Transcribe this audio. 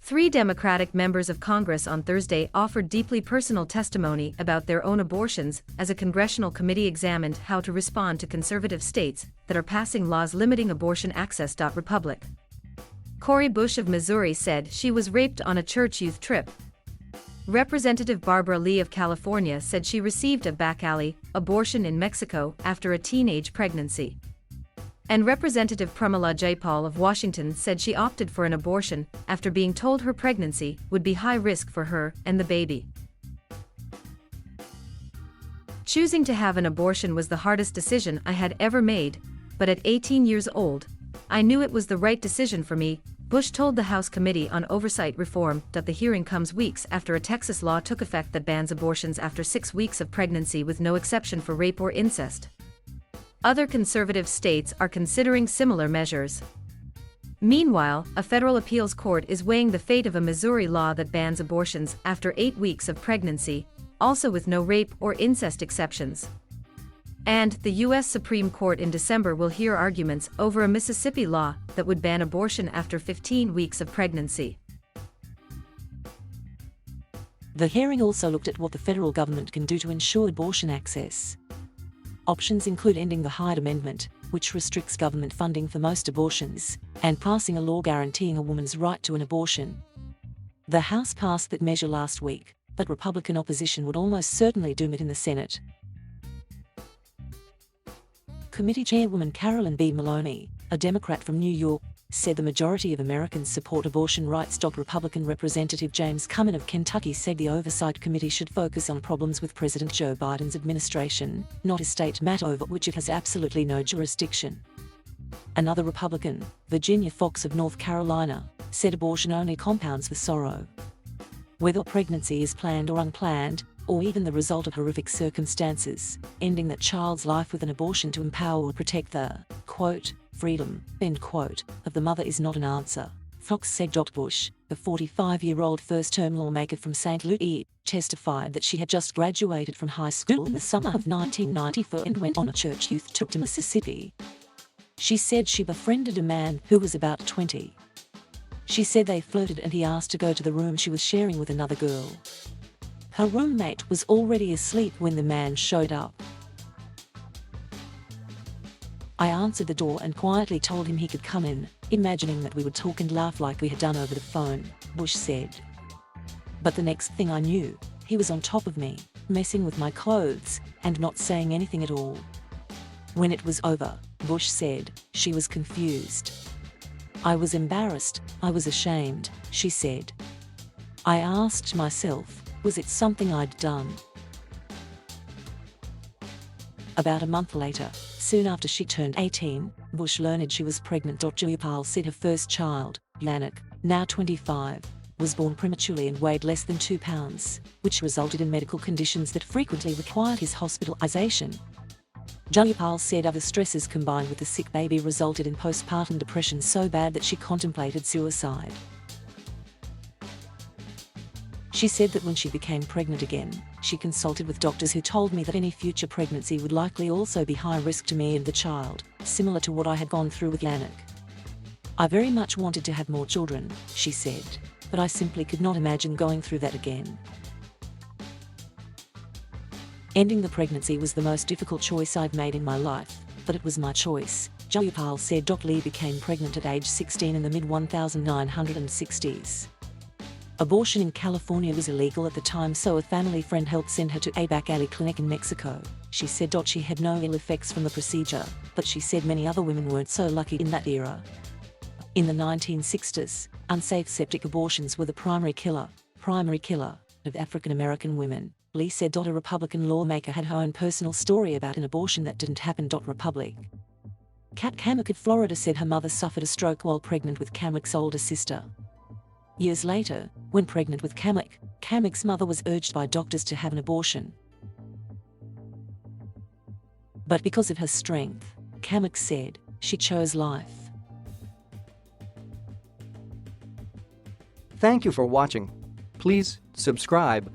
Three Democratic members of Congress on Thursday offered deeply personal testimony about their own abortions as a congressional committee examined how to respond to conservative states that are passing laws limiting abortion access.Rep. Cori Bush of Missouri said she was raped on a church youth trip. Representative Barbara Lee of California said she received a back-alley abortion in Mexico after a teenage pregnancy. And Representative Pramila Jayapal of Washington said she opted for an abortion after being told her pregnancy would be high risk for her and the baby. Choosing to have an abortion was the hardest decision I had ever made, but at 18 years old, I knew it was the right decision for me, Bush told the House Committee on Oversight Reform that the hearing comes weeks after a Texas law took effect that bans abortions after 6 weeks of pregnancy with no exception for rape or incest. Other conservative states are considering similar measures. Meanwhile, a federal appeals court is weighing the fate of a Missouri law that bans abortions after 8 weeks of pregnancy, also with no rape or incest exceptions. And the U.S. Supreme Court in December will hear arguments over a Mississippi law that would ban abortion after 15 weeks of pregnancy. The hearing also looked at what the federal government can do to ensure abortion access. Options include ending the Hyde Amendment, which restricts government funding for most abortions, and passing a law guaranteeing a woman's right to an abortion. The House passed that measure last week, but Republican opposition would almost certainly doom it in the Senate. Committee Chairwoman Carolyn B. Maloney, a Democrat from New York, said the majority of Americans support abortion rights. Republican Representative James Cummin of Kentucky said the Oversight Committee should focus on problems with President Joe Biden's administration, not a state matter over which it has absolutely no jurisdiction. Another Republican, Virginia Foxx of North Carolina, said abortion only compounds the sorrow. Whether pregnancy is planned or unplanned, or even the result of horrific circumstances, ending that child's life with an abortion to empower or protect the, quote, freedom, end quote, of the mother is not an answer, Fox said. Bush, the 45-year-old first-term lawmaker from St. Louis, testified that she had just graduated from high school in the summer of 1994 and went on a church youth trip to Mississippi. She said she befriended a man who was about 20. She said they flirted and he asked to go to the room she was sharing with another girl. Her roommate was already asleep when the man showed up. I answered the door and quietly told him he could come in, imagining that we would talk and laugh like we had done over the phone, Bush said. But the next thing I knew, he was on top of me, messing with my clothes, and not saying anything at all. When it was over, Bush said, she was confused. I was embarrassed, I was ashamed, she said. I asked myself, was it something I'd done? About a month later, soon after she turned 18, Bush learned she was pregnant. Jayapal said her first child, Yannick, now 25, was born prematurely and weighed less than 2 pounds, which resulted in medical conditions that frequently required his hospitalization. Jayapal said other stresses combined with the sick baby resulted in postpartum depression so bad that she contemplated suicide. She said that when she became pregnant again, she consulted with doctors who told me that any future pregnancy would likely also be high risk to me and the child, similar to what I had gone through with Yannick. I very much wanted to have more children, she said, but I simply could not imagine going through that again. Ending the pregnancy was the most difficult choice I've made in my life, but it was my choice, Jayapal said. Lee became pregnant at age 16 in the mid-1960s. Abortion in California was illegal at the time, so a family friend helped send her to a back-alley clinic in Mexico. She said she had no ill effects from the procedure, but she said many other women weren't so lucky in that era. In the 1960s, unsafe septic abortions were the primary killer of African American women, Lee said. A Republican lawmaker had her own personal story about an abortion that didn't happen. Republic. Kat Cammack of Florida said her mother suffered a stroke while pregnant with Cammack's older sister. Years later, when pregnant with Cammack's mother was urged by doctors to have an abortion. But because of her strength, Cammack said, she chose life. Thank you for watching. Please subscribe